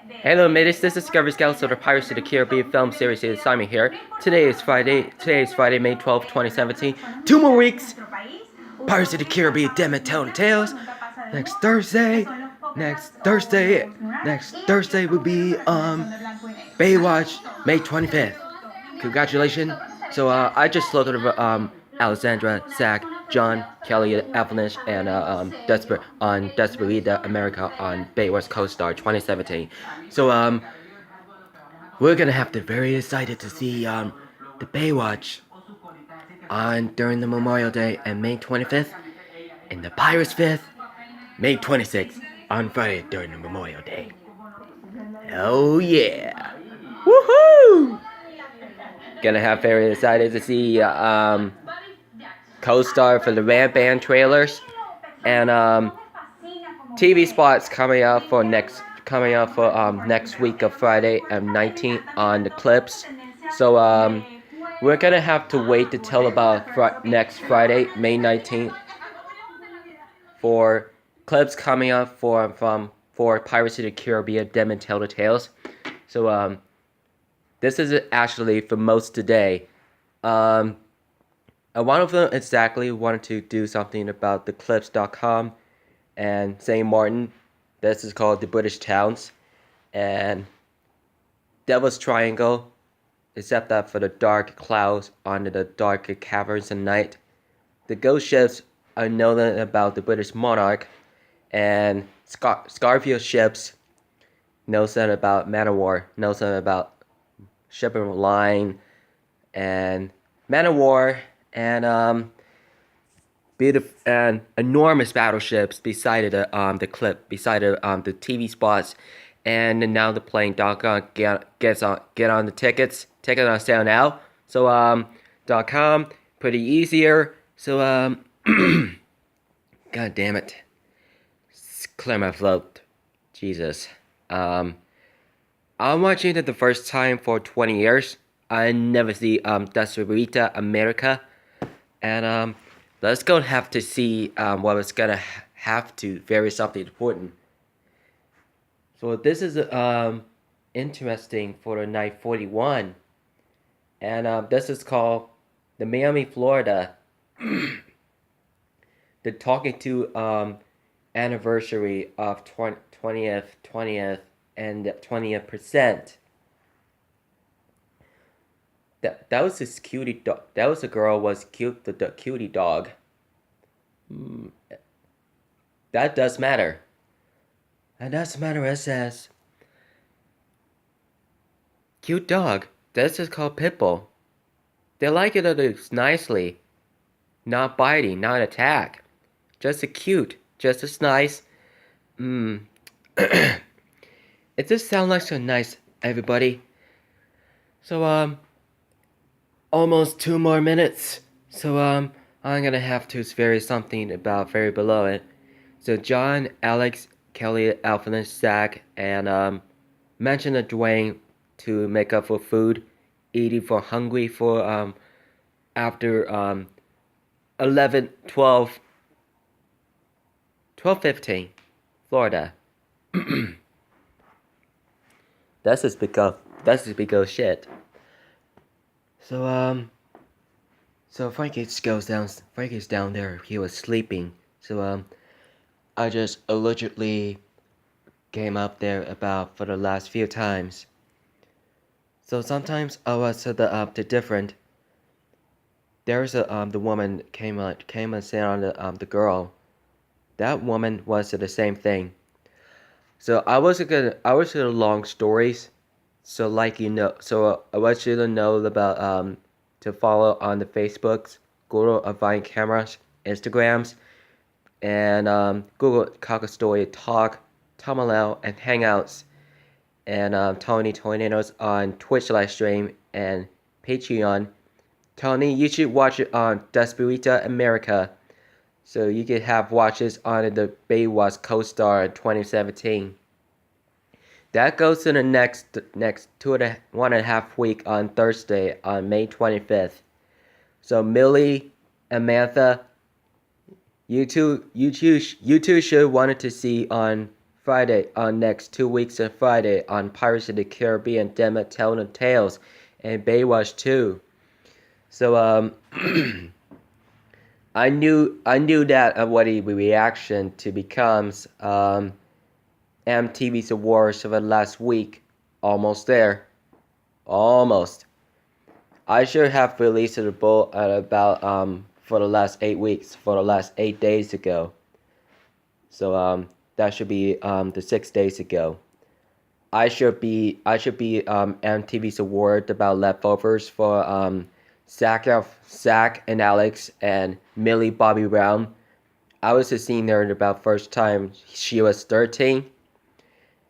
Hello, mates. This is Discovery Scouts of the Pirates of the Caribbean film series. It's Simon here. Today is Friday, May 12th, 2017. 2 more weeks. Pirates of the Caribbean, Damn It, Tell the Tales. Next Thursday will be Baywatch, May 25th. Congratulations. So I just looked over Alexandra, Zach, John, Kelly, Avalanche, and Desperita America on Baywatch Co Star 2017. So we're gonna have to very excited to see the Baywatch on during the Memorial Day and May 25th, and the Pirates 5th, May 26th on Friday during the Memorial Day. Oh yeah! Woohoo! Gonna have very excited to see co-star for the Red Band trailers and TV spots coming out for next week of Friday and 19th on the clips. So we're gonna have to wait till about next Friday, May 19th, for clips coming out for Pirates of the Caribbean, Them and Tell the Tales. So this is actually for most today. And one of them exactly wanted to do something about the clips.com and St. Martin. This is called the British Towns and Devil's Triangle, except that for the dark clouds under the dark caverns at night. The ghost ships are known about the British monarch, and Scarfield ships know something about Man of War, know something about shipping line and Man of War and beautiful and enormous battleships beside the the TV spots, and now they're playing get on the tickets on sale now. So .com pretty easier. So god damn it, clear my throat, Jesus. I'm watching it the first time for 20 years. I never see Desperita America, and let's go have to see what it's gonna have to vary something important. So this is interesting for the night 41, and this is called the Miami, Florida. The talking to anniversary of 20th and 20th%. That was this cutie dog. That was a girl was cute, the cutie dog. That does matter. And does matter, it says. Cute dog. This is called Pitbull. They like it nicely. Not biting, not attack. Just a cute, just as nice. It just sounds like so nice, everybody. So almost 2 more minutes. So I'm gonna have to vary something about very below it. So John, Alex, Kelly, Alpha, Zach, and mention the Dwayne to make up for food, eating for hungry for after 11, 12, 15, Florida. That's just because shit. So Frankie's down there. He was sleeping. So I just allegedly came up there about for the last few times. So sometimes I was the different. There's the woman came and sat on the girl. That woman was the same thing. So I was gonna long stories. So I want you to know about to follow on the Facebooks, Google Vine cameras, Instagrams, and Google Cocker Story Talk, Tomalel, and Hangouts, and Tony Tornadoes on Twitch live stream and Patreon. Tony, you should watch it on Desperita America, so you can have watches on the Baywatch Co Star 2017. That goes to the next 1.5 week on Thursday on May 25th. So Millie, Amantha, you two should wanted to see on Friday on next 2 weeks on Friday on Pirates of the Caribbean, Demet Telling of Tales, and Baywatch 2. So I knew that what the reaction to becomes MTV's awards for the last week. Almost there. Almost. I should have released the bowl at about for the last 8 weeks, for the last 8 days ago. So that should be the 6 days ago. I should be MTV's award about leftovers for Zach and Alex and Millie Bobby Brown. I was just seeing her about first time. She was 13,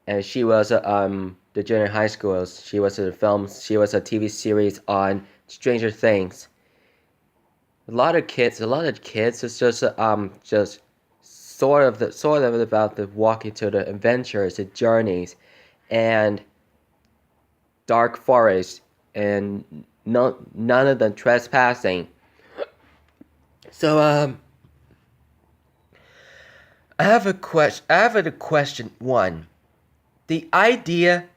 and she was the junior high school. She was a film. She was a TV series on Stranger Things. A lot of kids is just sort of about the walking to the adventures, the journeys, and dark forests, and none of them trespassing. So I have a question. One, the idea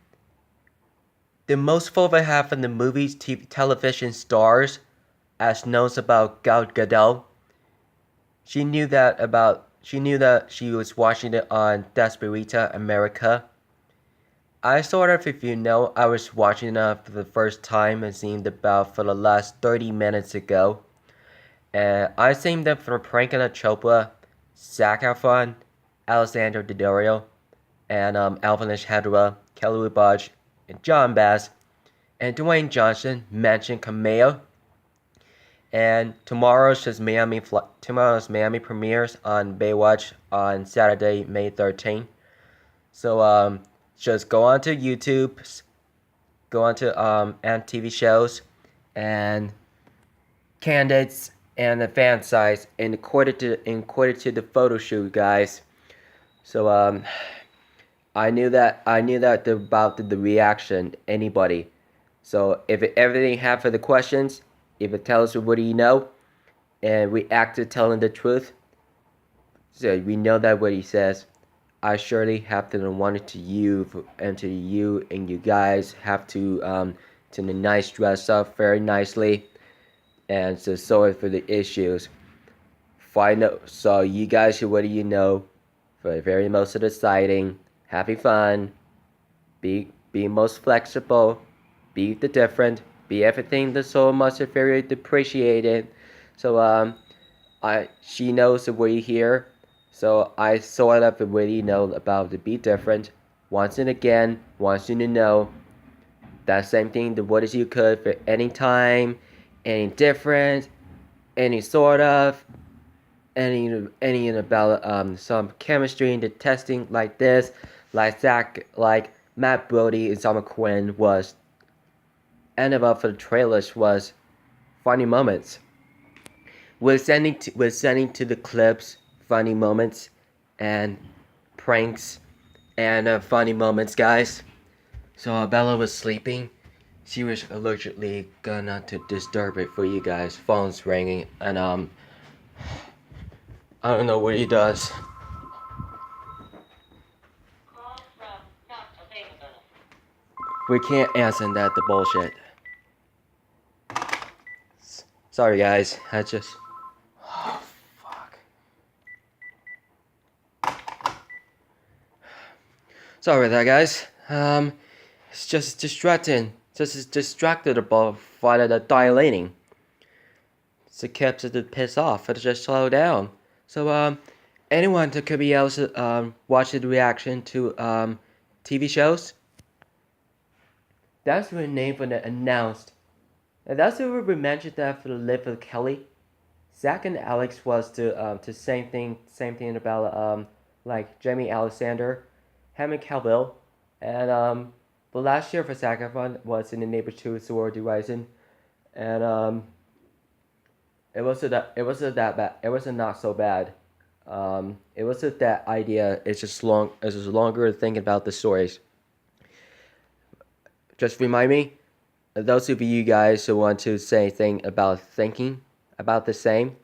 the most favorite half in the movies, television stars, as knows about Gal Gadot. She knew that she was watching it on Desperita America. I sort of, if you know, I was watching it for the first time and seeing it about for the last 30 minutes ago. And I seen them for Priyanka Chopra, Zac Efron, Alexander Daddario, and Alvin Hedra, Kelly Budge, and John Bass, and Dwayne Johnson mentioned cameo. And tomorrow's Miami premieres on Baywatch on Saturday, May 13th. So just go onto YouTube, go onto and TV shows and candidates and the fan sites and according to the photo shoot, guys. So I knew that about the reaction anybody. So if everything have for the questions, if it tells you what do you know, and react to telling the truth, so we know that what he says. I surely have to want it to you and you guys have to the nice dress up very nicely, and so sorry for the issues. So you guys should what do you know for the very most of the sighting. Having fun, be most flexible, be the different, be everything that's so much very appreciated. So she knows that we're here. So I sort of already know about the be different. Once and again, wants you to know that same thing. The what is you could for any time, any different, any sort of, any about some chemistry and the testing like this, like Zach, like Matt Brody and Summer Quinn was. And about for the trailers was funny moments. We're sending to the clips funny moments and pranks and funny moments, guys. So Bella was sleeping. She was allegedly gonna to disturb it for you guys. Phone's ringing and I don't know what he does. We can't answer that the bullshit. Sorry guys, I just sorry about that, guys. It's just distracting. Just distracted about the dilating. So it kept it to piss off. It just slow down. So anyone that could be else watch the reaction to TV shows. That's the name for the announced. And that's what we mentioned that for the Live with Kelly. Zach and Alex was to same thing about like Jamie Alexander, Hammond Calville, and but last year for Zac Efron was in the Neighbor 2 Sorority Rising, and it wasn't that bad. It wasn't not so bad. It wasn't that idea. It's just longer thinking about the stories. Just remind me, those of you guys who want to say anything about thinking about the same,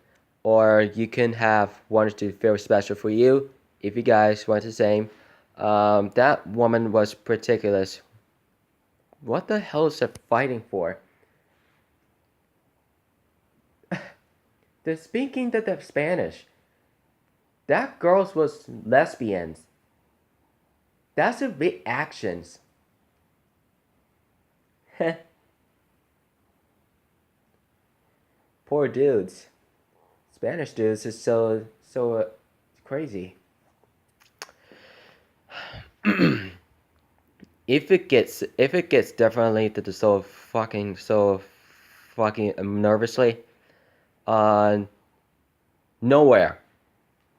or you can have one to feel special for you. If you guys want the same, That woman was ridiculous. What the hell is she fighting for? They're speaking the Spanish. That girls was lesbians. That's a big actions. Poor dudes. Spanish dudes is so crazy. if it gets definitely to the so fucking nervously, uh, nowhere,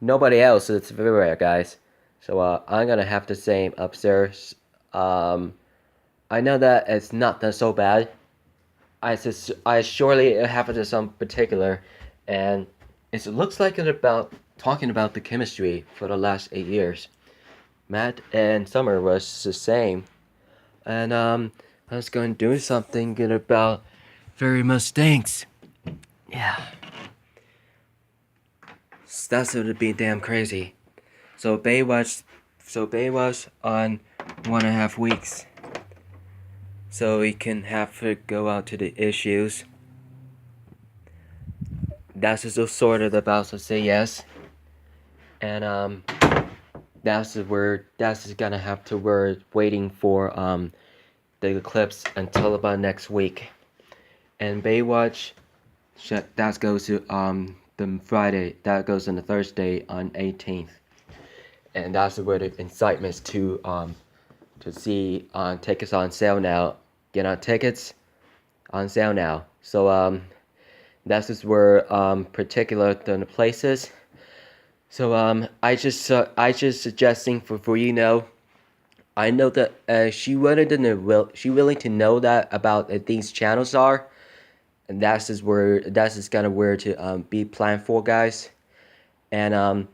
nobody else is everywhere, guys. So I'm gonna have the same upstairs. I know that it's not that so bad. I surely have it in some particular, and it looks like it's about talking about the chemistry for the last 8 years. Matt and Summer was the same, and I was going to do something good about very much stinks. Yeah, that's going to be damn crazy. So Baywatch on 1.5 weeks. So we can have to go out to the issues. That's just sort of about to say yes, and that's the word. That's just gonna have to we're waiting for the eclipse until about next week. And Baywatch, that goes to the Friday. That goes on the Thursday on 18th, and that's where the incitement's to see tickets on sale now. Get on tickets on sale now. So that's just where particular the places. So I just suggesting for you know. I know that she willing to know that about these channels are, and that's just kind of where to be planned for, guys. And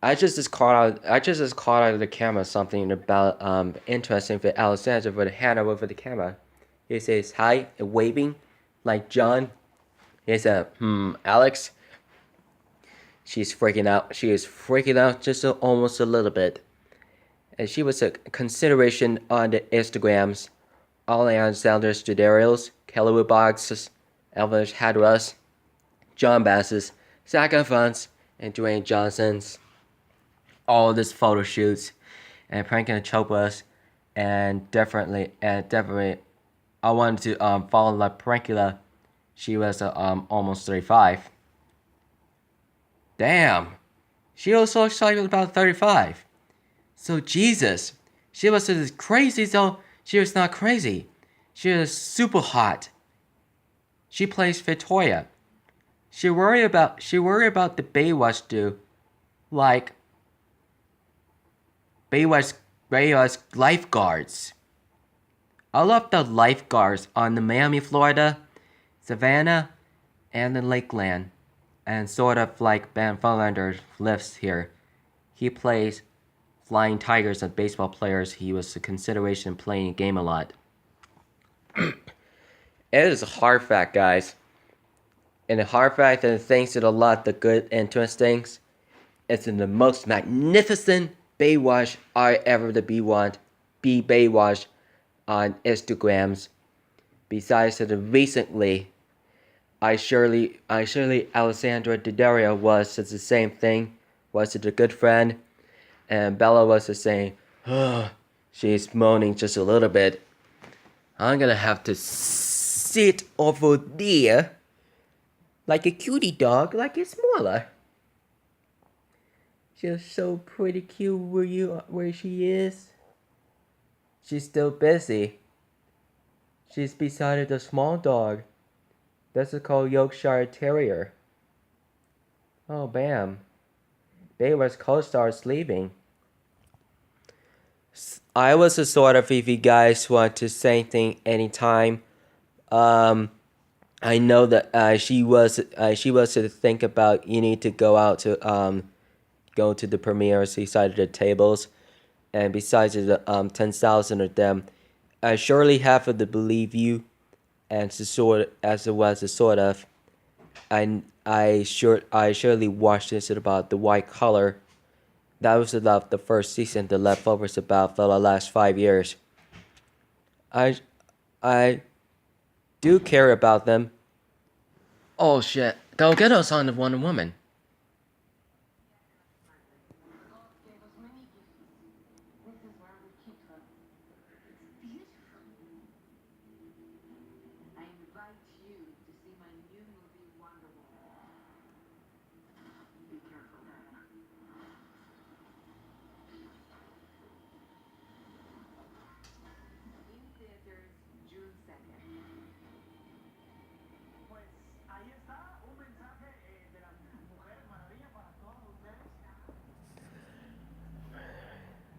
I just caught out of the camera something about interesting for Alexander with the hand over the camera. He says hi, waving like John. He said, Alex. She's freaking out. She is freaking out just almost a little bit. And she was a consideration on the Instagrams, all Alexander Studerios, Kelly Boxes, Elvis Hadras, John Basses, Zach Fons, and Dwayne Johnson's. All of this photo shoots and pranking the Chopras, and definitely, I wanted to follow La Prankula. She was almost 35. Damn, she was so excited about 35. So Jesus, she was just crazy. So she was not crazy. She was super hot. She plays Victoria. She worry about the Baywatch dude, like Baywatch lifeguards. I love the lifeguards on the Miami, Florida, Savannah, and the Lakeland, and sort of like Ben Funlander lives here. He plays Flying Tigers and baseball players. He was a consideration playing a game a lot. It is a hard fact, guys. And the hard fact, and thanks to a lot of the good and interesting, it's in the most magnificent Baywatch I ever to be Baywatch on Instagrams. Besides that, recently, I surely Alessandra Daddario was the same thing. Was it a good friend? And Bella was just saying, oh, she's moaning just a little bit. I'm gonna have to sit over there like a cutie dog, like a smaller. She's so pretty cute where she is. She's still busy. She's beside the small dog. That's called Yorkshire Terrier. Oh, bam. Baywatch Co Star sleeping. I was a sort of, if you guys want to say anything anytime, I know that she was to think about you need to go out to go to the premiere, see side of the tables, and besides the 10,000 of them, I surely have to believe you, and to sort as it was a sort of, I surely watched this about the white collar that was about the first season. The leftovers about for the last 5 years. I I do care about them. Oh shit! Go get us on the Wonder Woman.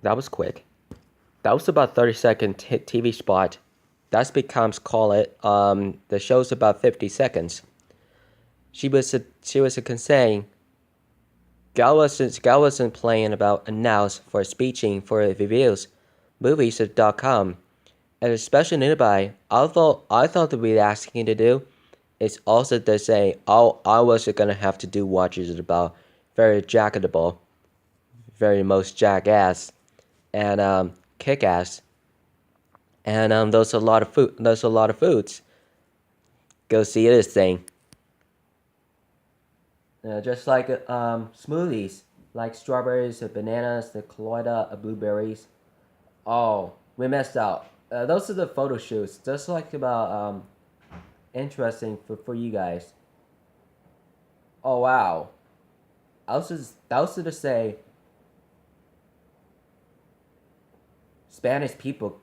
That was quick. That was about 30-second TV spot. That becomes call it. The show's about 50 seconds. She was saying Gal wasn't playing about announce for speeching for reviews, movies.com, and especially nearby. I thought the relaxing thing to do is also to say, oh, I was gonna have to do watches about very jacketable, very most jackass, and kick ass, and there's a lot of food. There's a lot of foods. Go see this thing. Just like smoothies, like strawberries, bananas, the colloida, blueberries. Oh, we messed out. Those are the photo shoots. Just like about interesting for you guys. Oh wow. I was to say Spanish people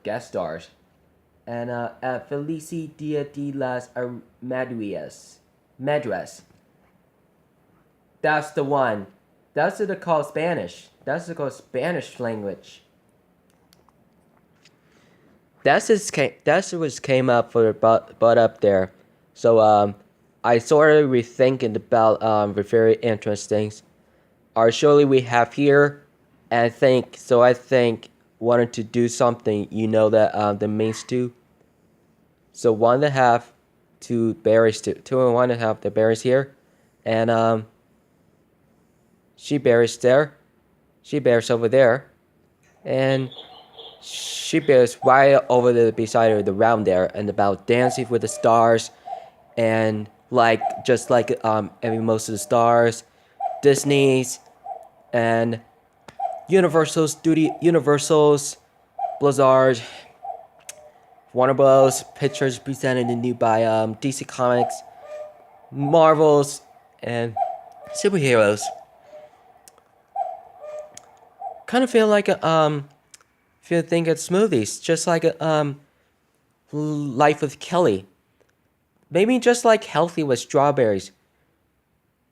guest stars, and Felici Dia de las Madres. That's the one. That's what they call Spanish. That's the called Spanish language. That's what came up for but up there. So I sort of rethinking about very interesting. Our surely we have here, and I think wanted to do something. You know that the main stew. So one to have two berries two and one to have the berries here, and she bears there, she bears over there, and she bears right over the beside her the round there, and about dancing with the stars, and like just like every most of the stars, Disney's, and Universal's, Blizzard, Warner Bros. Pictures presented and new by DC Comics, Marvels, and superheroes. Kind of feel like feel think of smoothies, just like a Life with Kelly. Maybe just like healthy with strawberries,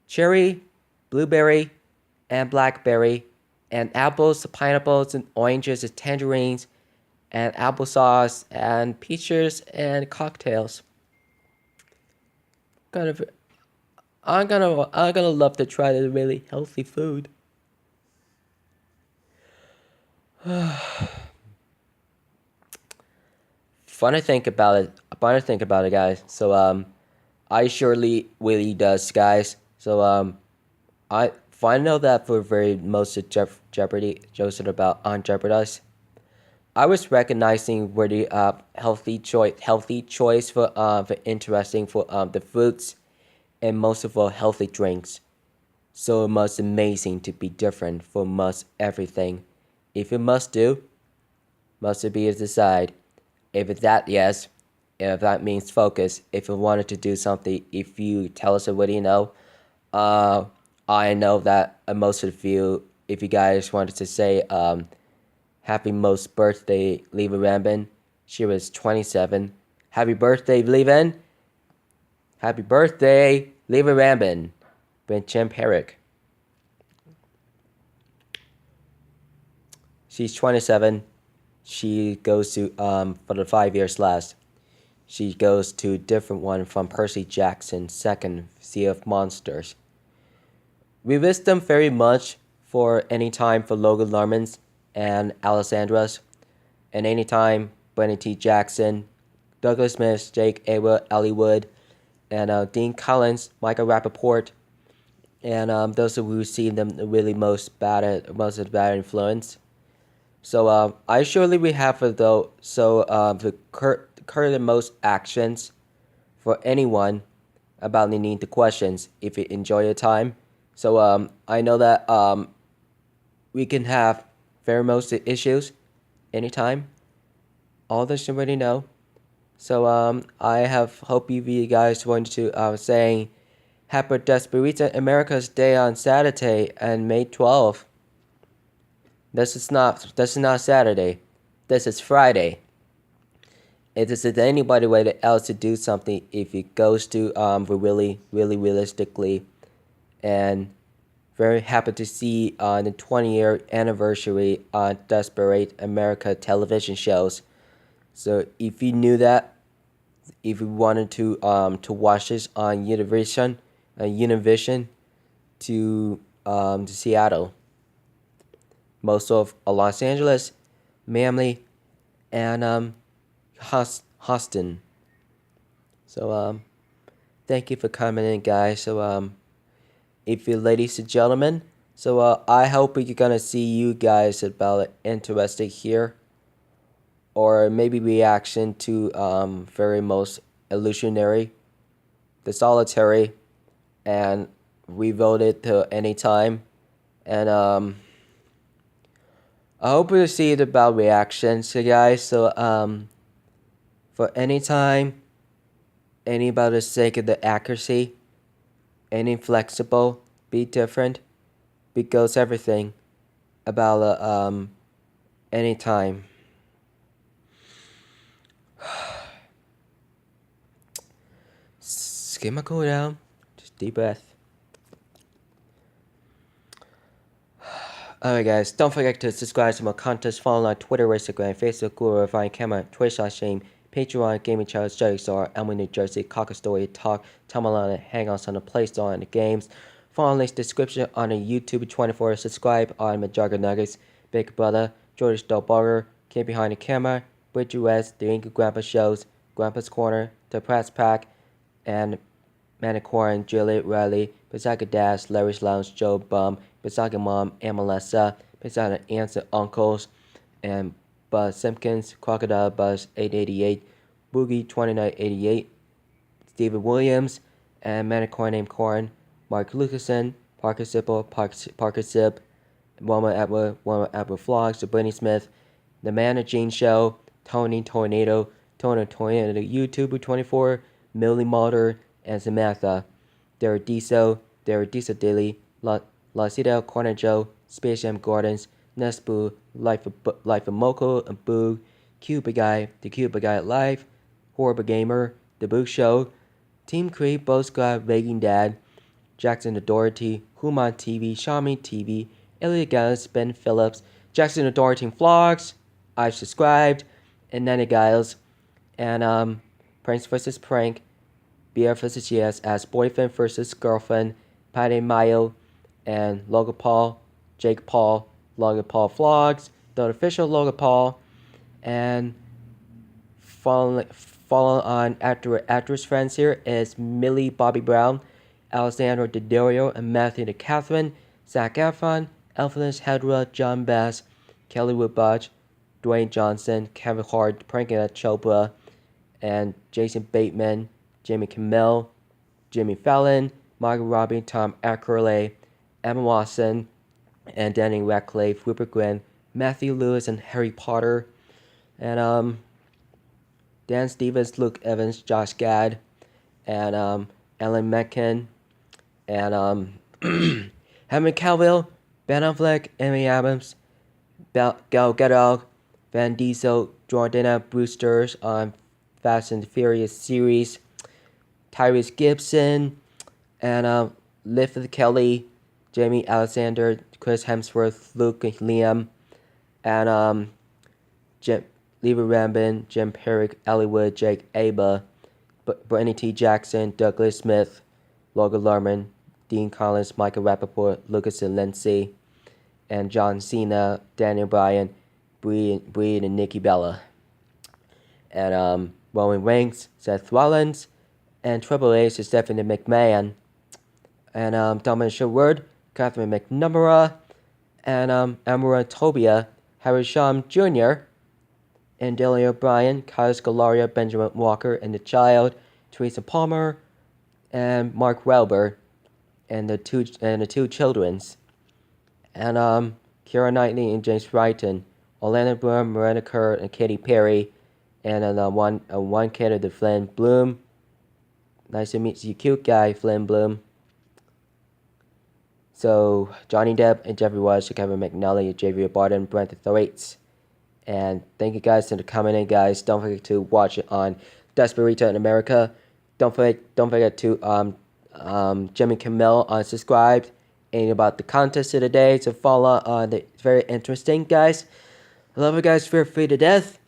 cherry, blueberry, and blackberry, and apples, pineapples, and oranges, and tangerines, and applesauce, and peaches, and cocktails. Kind of, I'm gonna love to try the really healthy food. Fun to think about it. Fun to think about it, guys. So I surely really does, guys. So I find out that for very most of Jeopardy Joseph about on Jeopardize. I was recognizing where the healthy choice for interesting for the foods and most of all healthy drinks. So it must amazing to be different for must everything. If it must do, must it be as decide. If it's that yes, if that means focus. If you wanted to do something, if you tell us what you know, I know that most of you, if you guys wanted to say happy most birthday, Leva Rambin. She was 27. Happy birthday, Leva. Happy birthday, Leva Rambin. Ben Chimp Herrick. She's 27. She goes to for the 5 years last. She goes to a different one from Percy Jackson's second Sea of Monsters. We miss them very much for any time for Logan Lerman's and Alessandra's, and anytime Benny T. Jackson, Douglas Smith, Jake Awa, Ellie Wood, and Dean Collins, Michael Rappaport, and those who see them really most of the bad influence. So I surely we have though. So the current most actions for anyone about needing the questions if you enjoy your time. So I know that we can have very most issues anytime. All this you already know. So I have hope you guys want to saying Happy Desperita America's Day on Saturday and May 12th. This is not Saturday. This is Friday. It isn't anybody way else to do something if it goes to really realistically, and very happy to see on the 20-year anniversary on Desperate America television shows. So if you knew that, if you wanted to watch this on Univision to Seattle, most of Los Angeles, Miami, and Houston. So thank you for coming in, guys. So if you ladies and gentlemen, so I hope we're gonna see you guys about interested here, or maybe reaction to very most illusionary, the solitary, and we voted to any time, and I hope we'll see it about reactions, so guys. So for any time, any about the sake of the accuracy, any flexible, be different, because everything about any time. Get my cool down. Just deep breath. Alright guys, don't forget to subscribe to my content, follow on Twitter, Instagram, Facebook, Google, Vine, Camera, Twitch/stream, Patreon, Gaming Channel, Study Star, Elmwood, New Jersey, Cocker Story, Talk, Tamalana, Hangouts on the Play Store and the games. Follow links description on the YouTube 24. Subscribe on Majorga Nuggets, Big Brother, George Dolbarger, Kid Behind the Camera, Bridge US, The Angry Grandpa Shows, Grandpa's Corner, The Press Pack, and Manicorin, Juliet Riley, Pisaga Dash, Larry's Lounge, Joe Bum, Pisaga Mom, and Melissa, Pisaga Aunts and Uncles, and Buzz Simpkins, Crocodile Buzz 888, Boogie 2988, Stephen Williams, and Manicorin named Corn, Mark Lucasen, Parker Sipple, Parker Sip, Wilma Edward Vlogs, The Brittany Smith, The Managing Show, Tony Tornado, Tony Tornado, YouTuber 24, Millie Mulder, and Samantha, Derediso Daily, Lacida Corner Joe, Space Jam Gardens, Nesboo, Life of Moko and Boog, Cuba Guy, The Cuba Guy Live, Horrible Gamer, The Boog Show, Team Creep, Bo Scott, Vegan Dad, Jackson the Doherty, Human TV, Shami TV, Elliot Giles, Ben Phillips, Jackson the Doherty Vlogs, I've subscribed, and Nanny Giles, and Pranks vs. Prank, BF vs. GS as Boyfriend vs. Girlfriend, Patty Mayo, and Logan Paul, Jake Paul, Logan Paul Vlogs, the official Logan Paul, and following on actress friends here is Millie Bobby Brown, Alexandra Daddario, and Matthew the Catherine, Zac Efron, Elphinus Hedra, John Bass, Kelly Woodbotch, Dwayne Johnson, Kevin Hart, Pranketta Chopra, and Jason Bateman, Jamie Kimmel, Jimmy Fallon, Margot Robbie, Tom Akerley, Emma Watson, and Danny Radcliffe, Rupert Grint, Matthew Lewis, and Harry Potter, and Dan Stevens, Luke Evans, Josh Gad, and Ellen Menken, and Henry Cavill, Ben Affleck, Amy Adams, Gal Gadot, Van Diesel, Jordana Brewster on Fast and Furious series, Tyrese Gibson, and Liv Kelly, Jamie Alexander, Chris Hemsworth, Luke and Liam, and Leva Rambin, Jim Perrick, Ellie Wood, Jake Aba, Brittany T. Jackson, Douglas Smith, Logan Lerman, Dean Collins, Michael Rappaport, Lucas and Lindsay, and John Cena, Daniel Bryan, Bree and Nikki Bella, and Roman Reigns, Seth Rollins, and Triple H is Stephanie McMahon, and Dominic Sherwood, Catherine McNamara, and Amara Tobia, Harry Shum Jr., and Delia O'Brien, Kyle Scalaria, Benjamin Walker, and the Child, Teresa Palmer, and Mark Welber, and the two childrens, and Keira Knightley and James Brighton, Orlando Bloom, Miranda Kerr, and Katy Perry, and one kid of the Flynn Bloom. Nice to meet you, cute guy, Flynn Bloom. So Johnny Depp and Jeffrey West, Kevin McNally, Javier Bardem, Brent Thwaites. And thank you guys for coming in, guys. Don't forget to watch it on Desperita America. Don't forget to Jimmy Kimmel unsubscribed. And about the contest of the day to follow on. It's very interesting, guys. I love you guys. Fear free to death.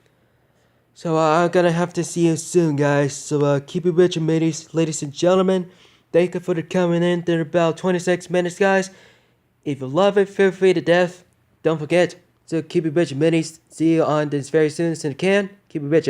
So I'm gonna have to see you soon, guys. So keep it rich, ladies and gentlemen. Thank you for coming in. They're about 26 minutes, guys. If you love it, feel free to death. Don't forget to keep it rich, minis. See you on this very soon as you can. Keep it rich.